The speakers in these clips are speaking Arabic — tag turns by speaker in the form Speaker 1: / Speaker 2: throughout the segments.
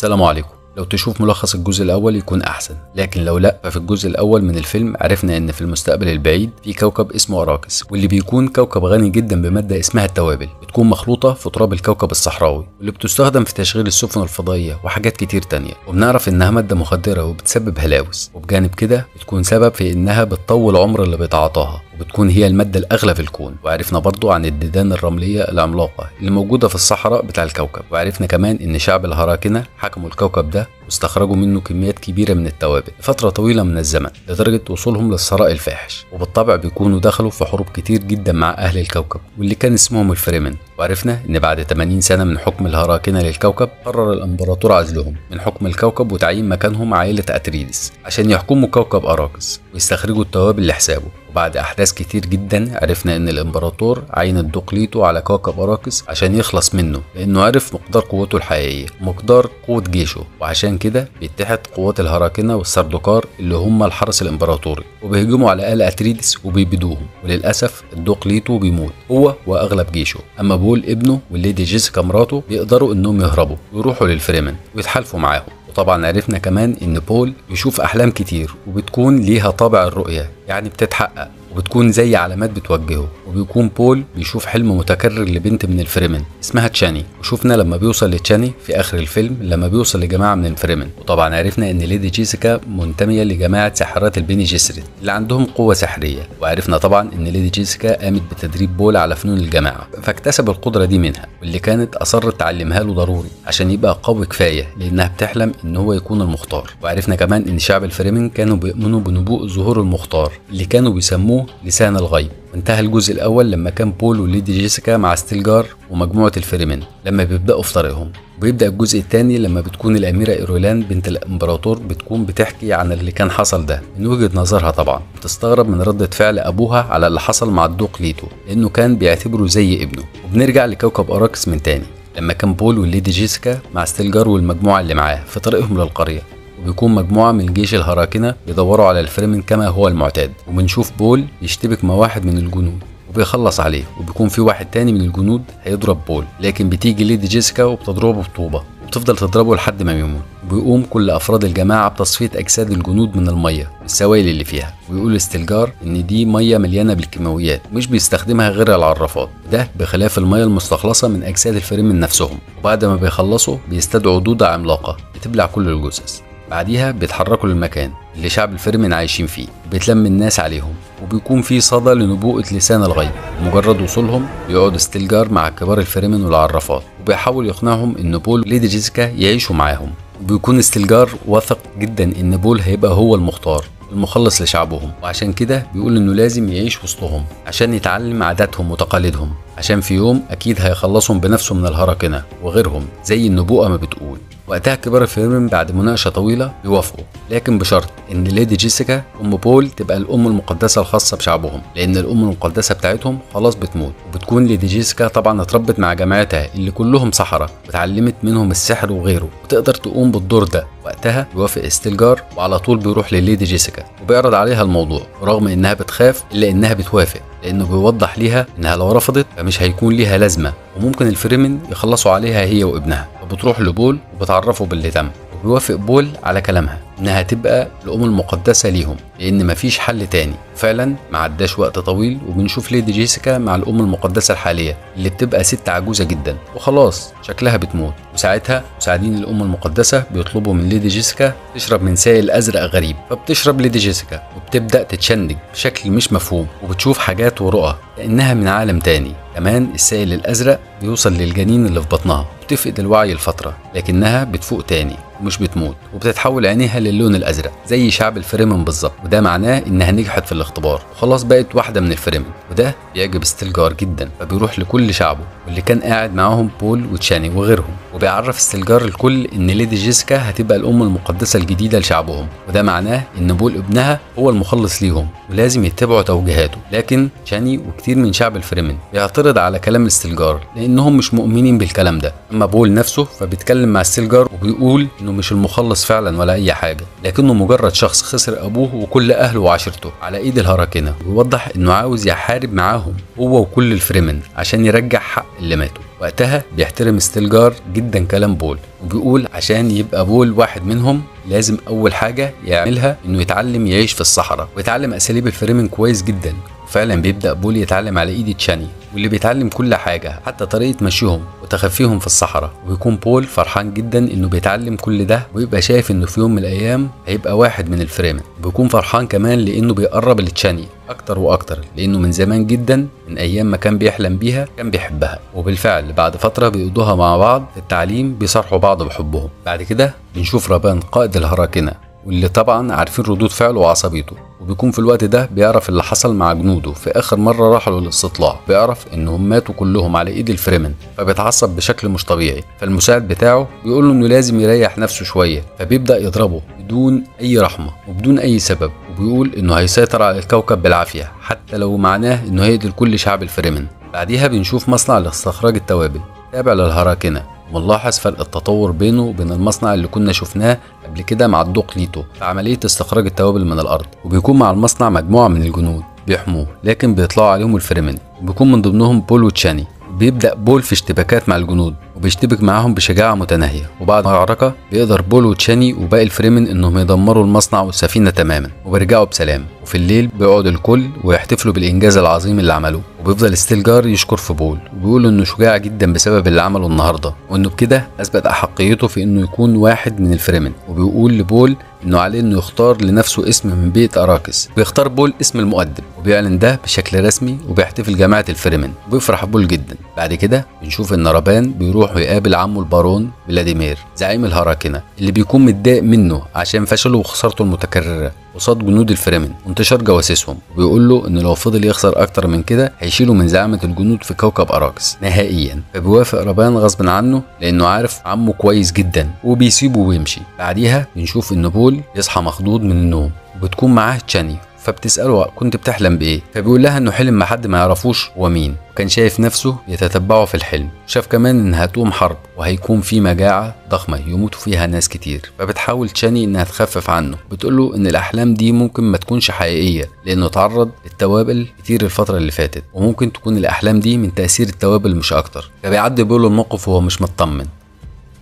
Speaker 1: السلام عليكم. لو تشوف ملخص الجزء الاول يكون احسن، لكن لو لا ففي الجزء الاول من الفيلم عرفنا ان في المستقبل البعيد في كوكب اسمه اراكس، واللي بيكون كوكب غني جدا بماده اسمها التوابل، بتكون مخلوطه في تراب الكوكب الصحراوي، واللي بتستخدم في تشغيل السفن الفضائيه وحاجات كتير تانية، وبنعرف انها ماده مخدره وبتسبب هلاوس، وبجانب كده بتكون سبب في انها بتطول عمر اللي بيتعاطاها، وبتكون هي الماده الاغلى في الكون. وعرفنا برضو عن الديدان الرمليه العملاقه اللي موجوده في الصحراء بتاع الكوكب، وعرفنا كمان ان شعب الهراكنه حكموا الكوكب ده واستخرجوا منه كميات كبيرة من التوابل لفترة طويلة من الزمن لدرجة وصولهم للثراء الفاحش، وبالطبع بيكونوا دخلوا في حروب كتير جدا مع أهل الكوكب واللي كان اسمهم الفريمن. وعرفنا إن بعد 80 سنة من حكم الهراكنة للكوكب قرر الإمبراطور عزلهم من حكم الكوكب وتعيين مكانهم عائلة أتريدس عشان يحكموا كوكب أراكس ويستخرجوا التوابل لحسابه. وبعد أحداث كتير جدا عرفنا إن الإمبراطور عين الدوقليتو على كوكب أراكس عشان يخلص منه، لأنه عرف مقدار قوته الحقيقية ومقدار قوة جيشه، وعشان كده بيتحد قوات الهراكنة والسردوكار اللي هم الحرس الإمبراطوري، وبيهجموا على آل أتريدس وبيبيدوهم. وللأسف الدوقليتو بيموت هو وأغلب جيشه، أما بول ابنه والليدي جيسيكا مراته بيقدروا إنهم يهربوا ويروحوا للفريمن ويتحالفوا معاهم. وطبعا عرفنا كمان ان بول بيشوف احلام كتير وبتكون ليها طابع الرؤية، يعني بتتحقق وبتكون زي علامات بتوجهه. وبيكون بول بيشوف حلم متكرر لبنت من الفريمن اسمها تشاني، وشوفنا لما بيوصل لتشاني في اخر الفيلم لما بيوصل لجماعه من الفريمن. وطبعا عرفنا ان ليدي جيسيكا منتميه لجماعه ساحرات البيني جيسريت اللي عندهم قوه سحريه، وعرفنا طبعا ان ليدي جيسيكا قامت بتدريب بول على فنون الجماعه فاكتسب القدره دي منها، واللي كانت اصرت تعلمها له ضروري عشان يبقى قوي كفايه، لانها بتحلم ان هو يكون المختار. وعرفنا كمان ان شعب الفريمن كانوا بيؤمنوا بنبوء ظهور المختار اللي كانوا بيسموه لسان الغيب. وانتهى الجزء الاول لما كان بول وليدي جيسيكا مع ستيلجار ومجموعه الفريمن لما بيبداوا في طريقهم. وبيبدا الجزء الثاني لما بتكون الاميره ايرولان بنت الامبراطور بتكون بتحكي عن اللي كان حصل ده من وجهه نظرها. طبعا بتستغرب من رده فعل ابوها على اللي حصل مع الدوقليتو لانه كان بيعتبره زي ابنه. وبنرجع لكوكب اراكس من تاني لما كان بول وليدي جيسيكا مع ستيلجار والمجموعه اللي معاه في طريقهم للقريه، وبيكون مجموعة من الجيش الهراكنة بيدوروا على الفريمن كما هو المعتاد. وبنشوف بول يشتبك مع واحد من الجنود وبيخلص عليه، وبيكون في واحد تاني من الجنود هيضرب بول، لكن بتيجي ليدي جيسيكا وبتضربه بطوبة وبتفضل تضربه لحد ما يموت. وبيقوم كل افراد الجماعه بتصفيه اجساد الجنود من الميه السوائل اللي فيها، ويقول ستيلجار ان دي ميه مليانه بالكيماويات مش بيستخدمها غير العرافات، ده بخلاف الميه المستخلصه من اجساد الفريمن نفسهم. وبعد ما بيخلصوا بيستدعوا دوده عملاقه بتبلع كل الجثث. بعديها بيتحركوا للمكان اللي شعب الفريمن عايشين فيه، وبيتلم الناس عليهم، وبيكون في صدى لنبوءة لسان الغيب. مجرد وصولهم بيقعد ستيلجار مع كبار الفريمن والعرافات وبيحاول يقنعهم ان بول وليدي جيسيكا يعيشوا معاهم. وبيكون ستيلجار واثق جدا ان بول هيبقى هو المختار المخلص لشعبهم، وعشان كده بيقول انه لازم يعيش وسطهم عشان يتعلم عاداتهم وتقاليدهم، عشان في يوم اكيد هيخلصهم بنفسه من الهراكنة وغيرهم زي النبوءة ما بتقول. وقتها كبار الفريمن بعد مناقشة طويلة بيوافقوا، لكن بشرط ان ليدي جيسيكا ام بول تبقى الام المقدسة الخاصة بشعبهم، لان الام المقدسة بتاعتهم خلاص بتموت. وبتكون ليدي جيسيكا طبعا اتربت مع جماعتها اللي كلهم سحرة وتعلمت منهم السحر وغيره وتقدر تقوم بالدور ده. وقتها بيوافق ستيلجار وعلى طول بيروح لليدي جيسيكا وبيعرض عليها الموضوع، ورغم انها بتخاف الا انها بتوافق، لانه بيوضح ليها انها لو رفضت فمش هيكون ليها لازمه وممكن الفريمن يخلصوا عليها هي وابنها. فبتروح لبول وبتعرفه باللي تم، وبيوافق بول على كلامها انها تبقى الام المقدسه ليهم لان مفيش حل تاني. فعلا ما عداش وقت طويل وبنشوف ليدي جيسيكا مع الام المقدسه الحاليه اللي بتبقى ست عجوزه جدا وخلاص شكلها بتموت. وساعتها مساعدين الام المقدسه بيطلبوا من ليدي جيسيكا تشرب من سائل ازرق غريب، فبتشرب ليدي جيسيكا وبتبدا تتشنج بشكل مش مفهوم وبتشوف حاجات ورؤى كانها من عالم تاني. كمان السائل الازرق بيوصل للجنين اللي في بطنها، بتفقد الوعي لفتره لكنها بتفوق تاني ومش بتموت، وبتتحول عينيها للون الازرق زي شعب الفريمن بالظبط، وده معناه انها نجحت في الاختبار وخلاص بقت واحده من الفريمن. وده بيعجب ستيلجار جدا فبيروح لكل شعبه واللي كان قاعد معاهم بول وتشاني وغيرهم، وبيعرف ستيلجار الكل ان ليدي جيسيكا هتبقى الام المقدسه الجديده لشعبهم، وده معناه ان بول ابنها هو المخلص ليهم ولازم يتبعوا توجيهاته. لكن تشاني وكتير من شعب الفريمن بيعترض على كلام ستيلجار لانهم مش مؤمنين بالكلام ده. اما بول نفسه فبيتكلم مع ستيلجار وبيقول انه مش المخلص فعلا ولا اي حاجه، لكنه مجرد شخص خسر ابوه وكل اهله وعشيرته على ايد الهراكنة، ويوضح انه عاوز يحارب معاهم هو وكل الفريمن عشان يرجع حق اللي ماتوا. وقتها بيحترم ستيلجار جدا كلام بول، وبيقول عشان يبقى بول واحد منهم لازم اول حاجه يعملها انه يتعلم يعيش في الصحراء ويتعلم اساليب الفريمنج كويس جدا. فعلا بيبدا بول يتعلم على ايد تشاني، واللي بيتعلم كل حاجه حتى طريقه مشيهم وتخفيهم في الصحراء. وبيكون بول فرحان جدا انه بيتعلم كل ده، ويبقى شايف انه في يوم من الايام هيبقى واحد من الفريمن. وبيكون فرحان كمان لانه بيقرب لتشاني اكتر واكتر، لانه من زمان جدا من ايام ما كان بيحلم بيها كان بيحبها. وبالفعل بعد فتره بيقضوها مع بعض في التعليم بيصارحوا بعض بحبهم. بعد كده بنشوف رابان قائد الهراكنه، واللي طبعا عارفين ردود فعله وعصبيته، وبيكون في الوقت ده بيعرف اللي حصل مع جنوده في اخر مره راحوا للاستطلاع. بيعرف انهم ماتوا كلهم على ايد الفريمن، فبيتعصب بشكل مش طبيعي. فالمساعد بتاعه بيقول له انه لازم يريح نفسه شويه، فبيبدا يضربه بدون اي رحمه وبدون اي سبب، وبيقول انه هيسيطر على الكوكب بالعافيه حتى لو معناه انه هيقتل كل شعب الفريمن. بعديها بنشوف مصنع لاستخراج التوابل تابع للهراكنه، ونلاحظ فرق التطور بينه وبين المصنع اللي كنا شفناه قبل كده مع الدوق ليتو في عملية استخراج التوابل من الأرض. وبيكون مع المصنع مجموعة من الجنود بيحموه، لكن بيطلعوا عليهم الفريمن، وبيكون من ضمنهم بول وتشاني. بيبدأ بول في اشتباكات مع الجنود وبيشتبك معاهم بشجاعة متناهية، وبعد معركة بيقدر بول وتشاني وباقي الفريمن انهم يدمروا المصنع والسفينة تماما وبيرجعوا بسلام. وفي الليل بيقعد الكل ويحتفلوا بالإنجاز العظيم اللي عملوه، وبيفضل ستيلجار يشكر في بول وبيقول انه شجاع جدا بسبب اللي عمله النهارده، وانه بكده اثبت احقيته في انه يكون واحد من الفريمن. وبيقول لبول انه عليه انه يختار لنفسه اسم من بيت اراكس. بيختار بول اسم المؤدب وبيعلن ده بشكل رسمي، وبيحتفل جماعه الفريمن وبيفرح بول جدا. بعد كده بنشوف ان رابان بيروح ويقابل عمه البارون فلاديمير زعيم الهراكنه، اللي بيكون متضايق منه عشان فشله وخسارته المتكرره قصاد جنود الفريمن وانتشار جواسيسهم، وبيقول له انه لو فضل يخسر اكتر من كده هيشيلوا من زعامه الجنود في كوكب اراكس نهائيا. فبيوافق رابان غصب عنه لانه عارف عمه كويس جدا، وبيسيبه ويمشي. بعديها بنشوف ان بول يصحى مخضوض من النوم، وبتكون معاه تشاني، فبتسأله كنت بتحلم بإيه؟ فبيقول لها إنه حلم مع حد ما يعرفوش هو مين، وكان شايف نفسه يتتبعه في الحلم. شاف كمان إن هتقوم حرب وهيكون في مجاعة ضخمة يموتوا فيها ناس كتير، فبتحاول تشاني إنها تخفف عنه. بتقول له إن الأحلام دي ممكن ما تكونش حقيقية لأنه تعرض للتوابل كتير الفترة اللي فاتت، وممكن تكون الأحلام دي من تأثير التوابل مش أكتر. فبيعدي بيقول الموقف وهو مش مطمن.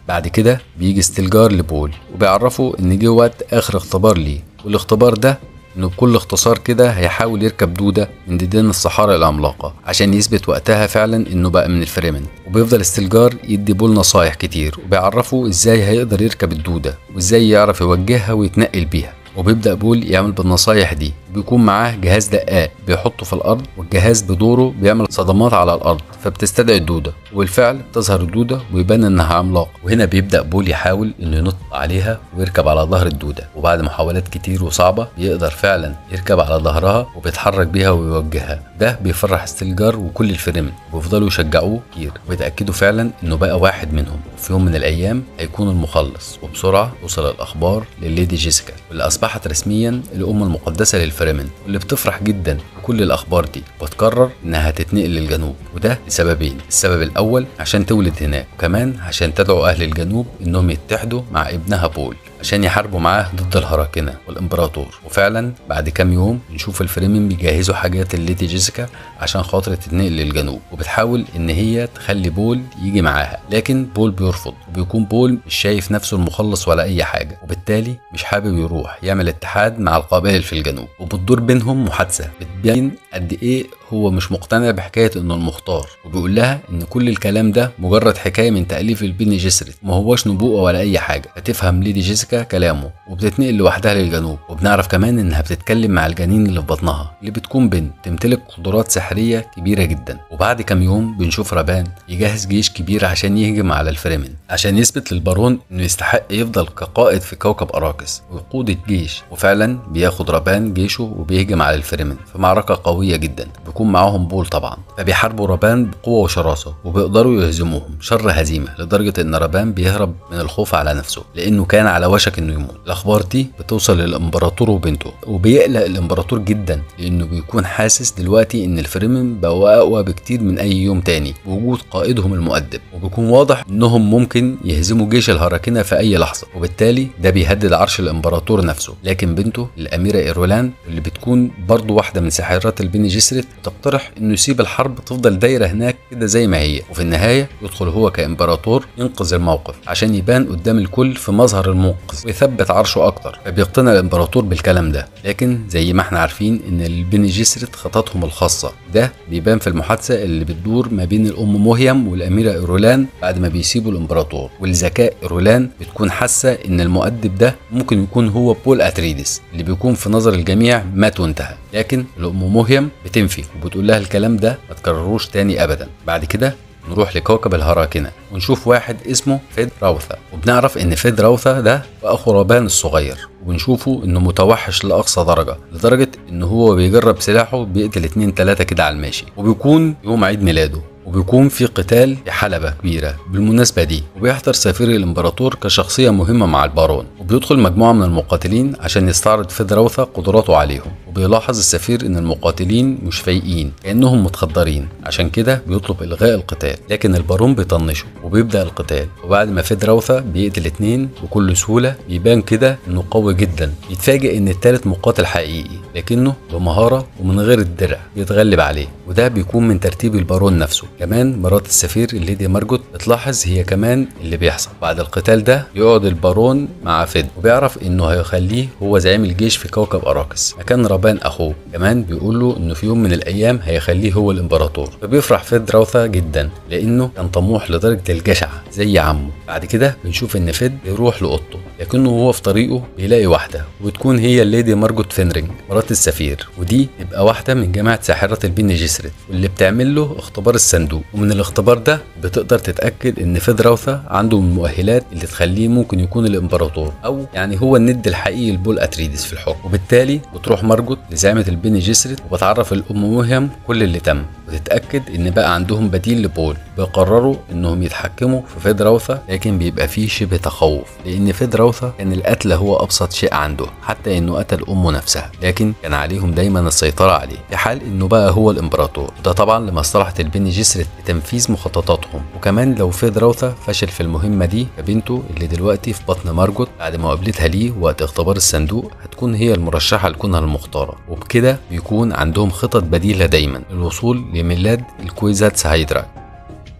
Speaker 1: بعد كده بيجي ستيلجار لبول وبيعرفه إن جه وقت آخر اختبار ليه، والاختبار ده انه بكل اختصار كده هيحاول يركب دودة من ديدان الصحارى العملاقة عشان يثبت وقتها فعلا انه بقى من الفريمن. وبيفضل ستيلجار يدي بول نصايح كتير وبيعرفه ازاي هيقدر يركب الدودة وازاي يعرف يوجهها ويتنقل بيها. وبيبدأ بول يعمل بالنصايح دي. بيكون معاه جهاز دقاق بيحطه في الأرض، والجهاز بدوره بيعمل صدمات على الأرض فبتستدعي الدودة، وبالفعل تظهر الدودة ويبان إنها عملاق. وهنا بيبدأ بول يحاول إنه ينط عليها ويركب على ظهر الدودة، وبعد محاولات كتير وصعبة بيقدر فعلا يركب على ظهرها وبيتحرك بيها ويوجهها. ده بيفرح ستيلجار وكل الفريمن، وبيفضلوا يشجعوه كتير ويتأكدوا فعلا إنه بقى واحد منهم، وفي يوم من الأيام هيكون المخلص. وبسرعة توصل الأخبار لليدي جيسيكا، واللي أصبحت رسميا الأم المقدسة للفريمن، واللي بتفرح جدا بكل الأخبار دي وتقرر إنها تتنقل للجنوب. وده لسببين: السبب الأول عشان تولد هناك، وكمان عشان تدعو أهل الجنوب إنهم يتحدوا مع ابنها بول عشان يحاربوا معاه ضد الهراكنة والإمبراطور. وفعلا بعد كام يوم نشوف الفريمن بيجهزوا حاجات الليدي جيسيكا عشان خاطر تتنقل للجنوب، وبتحاول إن هي تخلي بول يجي معاها، لكن بول بيرفض، وبيكون بول مش شايف نفسه المخلص ولا أي حاجة، وبالتالي مش حابب يروح يعمل اتحاد مع القبائل في الجنوب. وبتدور بينهم محادثة بتبين قد إيه هو مش مقتنع بحكاية إنه المختار، وبيقول لها إن كل الكلام ده مجرد حكاية من تأليف البني جيسرت، ما هوش نبوءة ولا أي حاجة. فتفهم ليدي جيسيكا كلامه وبتتنقل لوحدها للجنوب. وبنعرف كمان إنها بتتكلم مع الجنين اللي في بطنها، اللي بتكون بنت تمتلك قدرات سحرية كبيرة جدا. وبعد كام يوم بنشوف رابان يجهز جيش كبير عشان يهجم على الفريمن، عشان يثبت للبارون إنه يستحق يفضل كقائد في كوكب أراكس ويقود الجيش. وفعلا بياخد رابان جيشه وبيهجم على الفريمن في معركة قوية جدا، بيكون معاهم بول طبعا. فبيحاربوا رابان بقوة وشراسة وبيقدروا يهزموهم شر هزيمة، لدرجة إن رابان بيهرب من الخوف على نفسه لأنه كان على وشك وشك انه يموت. الاخبار دي بتوصل للامبراطور وبنته، وبيقلق الامبراطور جدا لانه بيكون حاسس دلوقتي ان الفريمن بقوا اقوى بكتير من اي يوم تاني بوجود قائدهم المؤدب، وبيكون واضح انهم ممكن يهزموا جيش الهراكنة في اي لحظة، وبالتالي ده بيهدد عرش الامبراطور نفسه. لكن بنته الاميرة ايرولان اللي بتكون برضه واحدة من ساحرات البني جيسريت تقترح انه يسيب الحرب تفضل دايرة هناك كده زي ما هي، وفي النهاية يدخل هو كامبراطور ينقذ الموقف عشان يبان قدام الكل في مظهر المنقذ ويثبت عرشه اكتر. فبيقتنع الامبراطور بالكلام ده، لكن زي ما احنا عارفين ان البني جيسريت خططهم الخاصة ده بيبان في المحادثة اللي بتدور ما بين الام موهيم والاميرة ايرولان بعد ما بيسيبوا الامبراطور. والذكاء ايرولان بتكون حاسة ان المؤدب ده ممكن يكون هو بول اتريدس اللي بيكون في نظر الجميع مات وانتهى، لكن الام موهيم بتنفي وبتقول لها الكلام ده ما تكرروش تاني ابدا. بعد كده نروح لكوكب الهراكنة ونشوف واحد اسمه فيد راوثا، وبنعرف ان فيد راوثا ده اخو رابان الصغير، وبنشوفه انه متوحش لاقصى درجة، لدرجة ان هو بيجرب سلاحه بيقتل 2-3 كده على الماشي. وبيكون يوم عيد ميلاده، وبيكون في قتال في حلبة كبيرة بالمناسبة دي، وبيحضر سفير الامبراطور كشخصية مهمة مع البارون، وبيدخل مجموعة من المقاتلين عشان يستعرض فيد راوثا قدراته عليهم. وبيلاحظ السفير ان المقاتلين مش فايقين كأنهم متخدرين، عشان كده بيطلب الغاء القتال، لكن البارون بيطنشه وبيبدأ القتال. وبعد ما فيد راوثا بيقتل 2 بكل سهولة بيبان كده انه قوي جدا، يتفاجئ ان التالت مقاتل حقيقي لكنه بمهارة ومن غير الدرع بيتغلب عليه، وده بيكون من ترتيب البارون نفسه. كمان مرات السفير الليدي مارجوت بتلاحظ هي كمان اللي بيحصل. بعد القتال ده يقعد البارون مع فيد وبيعرف انه هيخليه هو زعيم الجيش في كوكب اراكس مكان رابان اخوه. كمان بيقول له انه في يوم من الايام هيخليه هو الامبراطور، فبيفرح فيد راوثا جدا لانه كان طموح لدرجه الجشع زي عمه. بعد كده بنشوف ان فيد بيروح لاوضته، لكنه وهو في طريقه بيلاقي واحده وتكون هي الليدي مارجوت فينرينج مرات السفير، ودي تبقى واحده من جماعه ساحرات البني جيسريت واللي بتعمل له اختبار الصندوق. ومن الاختبار ده بتقدر تتاكد ان فيد راوثا عنده من المؤهلات اللي تخليه ممكن يكون الامبراطور، او يعني هو الند الحقيقي لبول اتريدس في الحكم. وبالتالي بتروح مارجوت لزعيمه البني جيسريت وبتعرف الام موهيم كل اللي تم، وتتاكد ان بقى عندهم بديل لبول. بيقرروا انهم يتحكموا في فيد راوثا، لكن بيبقى فيه شبه تخوف لان فيد راوثا كان القتل هو ابسط شيء عنده، حتى انه قتل امه نفسها، لكن كان عليهم دايما السيطره عليه في حال انه بقى هو الامبراطور. وده طبعا لمصلحه البني جيسريت لتنفيذ مخططاتهم. وكمان لو فيد راوثا فشل في المهمه دي فبنته اللي دلوقتي في بطن مارجوت بعد مقابلتها ليه وقت اختبار الصندوق هتكون هي المرشحه لكونها المختاره. وبكده بيكون عندهم خطط بديله دايما للوصول لميلاد الكويزاتس هايدرا.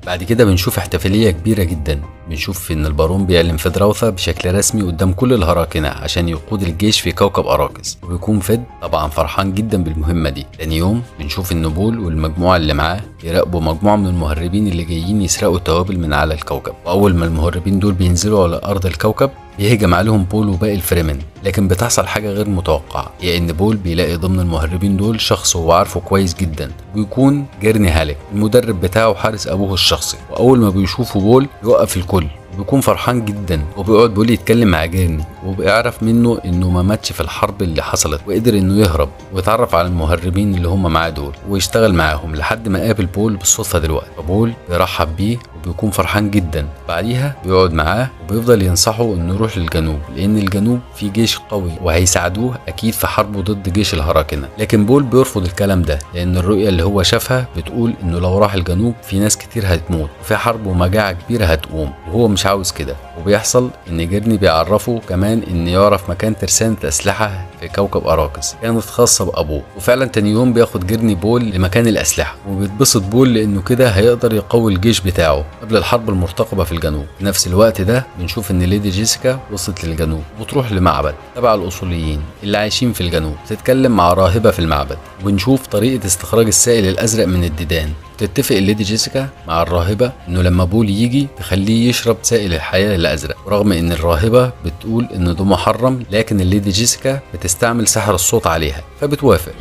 Speaker 1: بعد كده بنشوف احتفالية كبيرة جدا، بنشوف ان البارون بيعلن فيد راوثا بشكل رسمي قدام كل الهراكنة عشان يقود الجيش في كوكب اراكس، وبيكون فيد طبعا فرحان جدا بالمهمة دي. تاني يوم بنشوف ان بول والمجموعة اللي معاه بيراقبوا مجموعة من المهربين اللي جايين يسرقوا التوابل من على الكوكب. واول ما المهربين دول بينزلوا على ارض الكوكب بيهجم عليهم بول وباقي الفريمن، لكن بتحصل حاجة غير متوقعة، هي ان بول بيلاقي ضمن المهربين دول شخص هو عارفه كويس جدا، ويكون جيرني هالك المدرب بتاعه وحارس ابوه الشخصي. واول ما بيشوفه بول يوقف الكل، بيكون فرحان جدا وبيقعد بول يتكلم مع جيرني، وبيعرف منه انه ما ماتش في الحرب اللي حصلت وقدر انه يهرب ويتعرف على المهربين اللي هم معاه دول ويشتغل معاهم لحد ما قابل بول بالصدفه دلوقتي. فبول بيرحب بيه وبيكون فرحان جدا. بعديها بيقعد معاه وبيفضل ينصحه انه يروح للجنوب لان الجنوب فيه جيش قوي وهيساعدوه اكيد في حربه ضد جيش الهراكنة. لكن بول بيرفض الكلام ده لان الرؤيه اللي هو شافها بتقول انه لو راح الجنوب في ناس كتير هتموت وفي حرب ومجاعه كبيره هتقوم، وهو مش عاوز كده. وبيحصل ان جيرني بيعرفه كمان ان يعرف مكان ترسانة اسلحه في كوكب اراكس كانت خاصه بابوه، وفعلا تاني يوم بياخد جيرني بول لمكان الاسلحه، وبيتبسط بول لانه كده هيقدر يقوي الجيش بتاعه قبل الحرب المرتقبه في الجنوب. في نفس الوقت ده بنشوف ان ليدي جيسيكا وصلت للجنوب وتروح لمعبد تبع الاصوليين اللي عايشين في الجنوب، تتكلم مع راهبه في المعبد، ونشوف طريقه استخراج السائل الازرق من الديدان. تتفق الليدي جيسيكا مع الراهبة انه لما بول يجي تخليه يشرب سائل الحياة الازرق، رغم ان الراهبة بتقول ان ده محرم، لكن الليدي جيسيكا بتستعمل سحر الصوت عليها فبتوافق.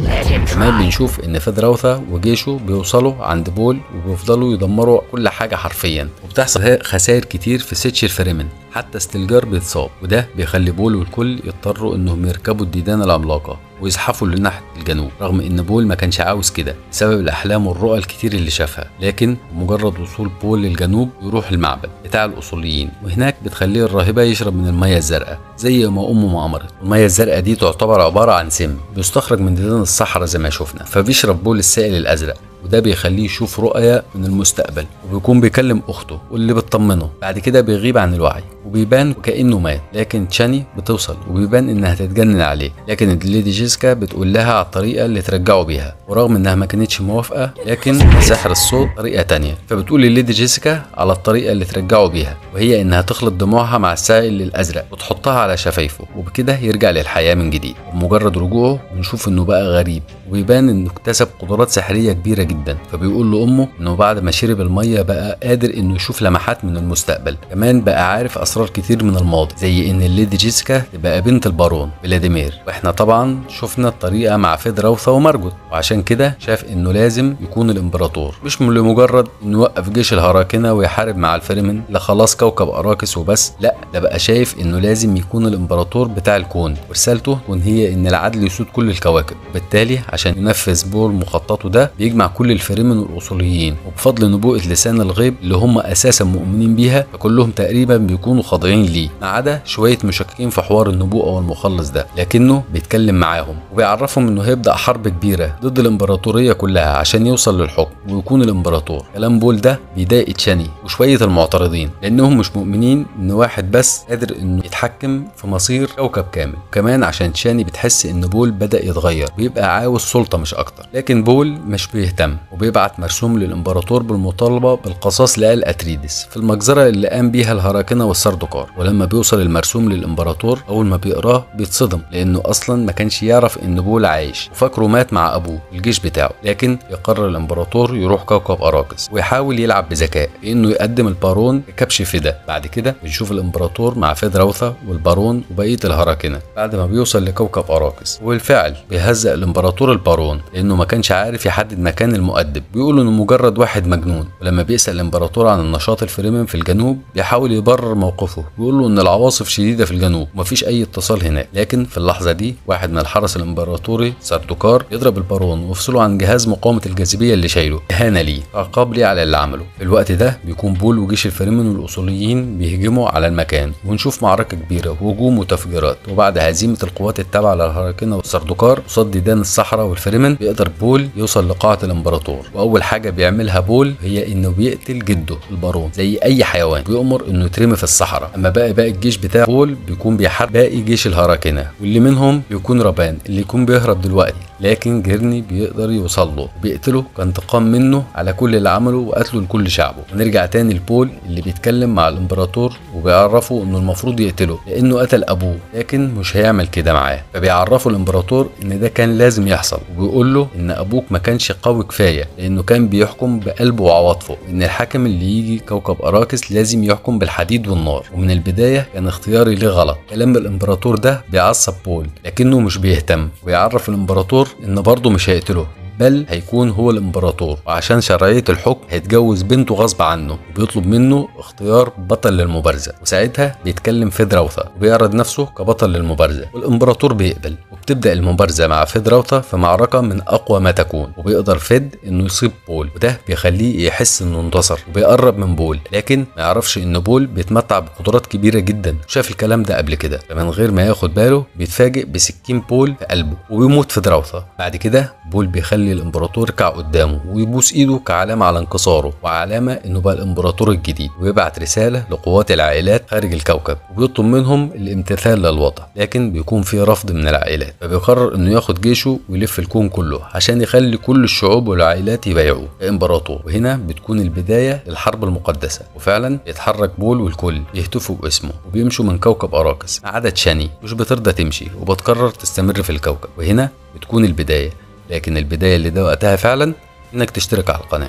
Speaker 1: كمان بنشوف ان فيد راوثا وجيشه بيوصلوا عند بول وبيفضلوا يدمروا كل حاجة حرفيا، وبتحصل خسائر كتير في سيتش الفريمن، حتى ستيلجار بيتصاب، وده بيخلي بول والكل يضطروا انهم يركبوا الديدان العملاقة ويزحفوا لناحية الجنوب، رغم ان بول ما كانش عاوز كده بسبب الاحلام والرؤى الكتير اللي شافها. لكن بمجرد وصول بول للجنوب يروح المعبد بتاع الاصوليين، وهناك بتخليه الراهبة يشرب من المية الزرقاء زي ما امه ما امرت. المية الزرقاء دي تعتبر عبارة عن سم بيستخرج من ديدان الصحراء زي ما شفنا، فبيشرب بول السائل الازرق، وده بيخليه يشوف رؤية من المستقبل، وبيكون بيكلم اخته واللي بتطمنه. بعد كده بيغيب عن الوعي وبيبان كأنه مات، لكن تشاني بتوصل وبيبان انها تتجنن عليه، لكن الليدي جيسيكا بتقول لها على الطريقة اللي ترجعه بيها، ورغم انها ما كانتش موافقة لكن سحر الصوت طريقة تانية، فبتقول لليدي جيسيكا على الطريقة اللي ترجعه بيها، وهي انها تخلط دموعها مع السائل الازرق وتحطها على شفايفه، وبكده يرجع للحياة من جديد. ومجرد رجوعه بنشوف انه بقى غريب، ويبان انه اكتسب قدرات سحرية كبيرة جدا، فبيقول لامه انه بعد ما شرب المية بقى قادر انه يشوف لمحات من المستقبل، كمان بقى عارف اسرار كتير من الماضي، زي ان الليدي جيسيكا تبقى بنت البارون فلاديمير. واحنا طبعا شفنا الطريقة مع فيدراوثا ومارجوت، وعشان كده شاف انه لازم يكون الامبراطور، مش لمجرد انه يوقف جيش الهراكنة ويحارب مع الفريمن لا خلاص كوكب اراكس وبس، لا ده بقى شايف انه لازم يكون الامبراطور بتاع الكون، ورسالته تكون هي ان العدل يسود كل الكواكب. وبالتالي عشان ينفذ بول مخططه ده بيجمع كل الفريمن والاصوليين، وبفضل نبوءة لسان الغيب اللي هم اساسا مؤمنين بيها فكلهم تقريبا بيكونوا خاضعين ليه، ما عدا شويه مشككين في حوار النبوءه والمخلص ده، لكنه بيتكلم معاهم وبيعرفهم انه هيبدا حرب كبيره ضد الامبراطوريه كلها عشان يوصل للحكم ويكون الامبراطور. كلام بول ده بيضايق تشاني وشويه المعترضين، لانهم مش مؤمنين ان واحد بس قادر انه يتحكم في مصير كوكب كامل، وكمان عشان تشاني بتحس ان بول بدا يتغير ويبقى عاوز سلطه مش اكتر. لكن بول مش بيهتم وبيبعت مرسوم للامبراطور بالمطالبه بالقصاص لآل اتريدس في المجزره اللي قام بيها الهراكنه والسردقار. ولما بيوصل المرسوم للامبراطور اول ما بيقراه بيتصدم، لانه اصلا ما كانش يعرف ان بول عايش وفاكره مات مع ابوه الجيش بتاعه. لكن يقرر الامبراطور يروح كوكب اراكس ويحاول يلعب بذكاء بانه يقدم البارون ككبش فدا. بعد كده بنشوف الامبراطور مع فيدراوثا والبارون وبقيه الهراكنه بعد ما بيوصل لكوكب اراكس، وبالفعل بيهزأ الامبراطور البارون لانه ما كانش عارف يحدد مكان المؤدب، بيقولوا انه مجرد واحد مجنون. ولما بيسأل الامبراطور عن النشاط الفريمن في الجنوب بيحاول يبرر موقفه، بيقول له ان العواصف شديده في الجنوب ومفيش اي اتصال هناك. لكن في اللحظه دي واحد من الحرس الامبراطوري سردوكار يضرب البارون ويفصله عن جهاز مقاومه الجاذبيه اللي شايله اهانه ليه، عقاب ليه على اللي عمله. في الوقت ده بيكون بول وجيش الفريمن والاصوليين بيهجموا على المكان، ونشوف معركه كبيره وهجوم وتفجيرات. وبعد هزيمه القوات التابعه للهراكنه والسردوكار قصاد ديدان الصحراء والفريمن بيقدر بول يوصل لقاعه الامبراطور، واول حاجه بيعملها بول هي انه بيقتل جده البارون زي اي حيوان، بيأمر انه يترمي في الصحراء. اما باقي الجيش بتاع بول بيكون بيحارب باقي جيش الهراكنه، واللي منهم بيكون رابان اللي يكون بيهرب دلوقتي، لكن جيرني بيقدر يوصل له وبيقتله كانتقام منه على كل اللي عمله وقتله لكل شعبه. ونرجع تاني لبول اللي بيتكلم مع الامبراطور وبيعرفه انه المفروض يقتله لانه قتل ابوه، لكن مش هيعمل كده معاه. فبيعرفه الامبراطور ان ده كان لازم يحصل، وبيقول له ان ابوك ما كانش قوي كفايه لانه كان بيحكم بقلبه وعواطفه، ان الحاكم اللي يجي كوكب اراكس لازم يحكم بالحديد والنار، ومن البدايه كان اختياري ليه غلط. كلام الامبراطور ده بيعصب بول لكنه مش بيهتم، ويعرف الامبراطور ان برضه مش هيقتله بل هيكون هو الامبراطور، وعشان شرعية الحكم هيتجوز بنته غصب عنه، وبيطلب منه اختيار بطل للمبارزة. وساعتها بيتكلم فيدراوثا وبيعرض نفسه كبطل للمبارزة، والامبراطور بيقبل، وبتبدأ المبارزة مع فيدراوثا في معركة من اقوى ما تكون، وبيقدر فيد انه يصيب بول، وده بيخليه يحس انه انتصر وبيقرب من بول، لكن ما يعرفش ان بول بيتمتع بقدرات كبيرة جدا وشاف الكلام ده قبل كده، فمن غير ما ياخد باله بيتفاجئ بسكين بول في قلبه وبيموت فيدراوثا. بعد كده بول بيخلي الامبراطور يركع قدامه ويبوس ايده كعلامه على انكساره وعلامه انه بقى الامبراطور الجديد، ويبعت رساله لقوات العائلات خارج الكوكب وبيطلب منهم الامتثال للوضع، لكن بيكون في رفض من العائلات، فبيقرر انه ياخد جيشه ويلف الكون كله عشان يخلي كل الشعوب والعائلات يبايعوه كامبراطور. وهنا بتكون البدايه للحرب المقدسه، وفعلا يتحرك بول والكل يهتفوا باسمه وبيمشوا من كوكب اراكس ما عدا تشاني مش بترضى تمشي وبتقرر تستمر في الكوكب. وهنا بتكون البدايه، لكن البداية اللي ده وقتها فعلا انك تشترك على القناة.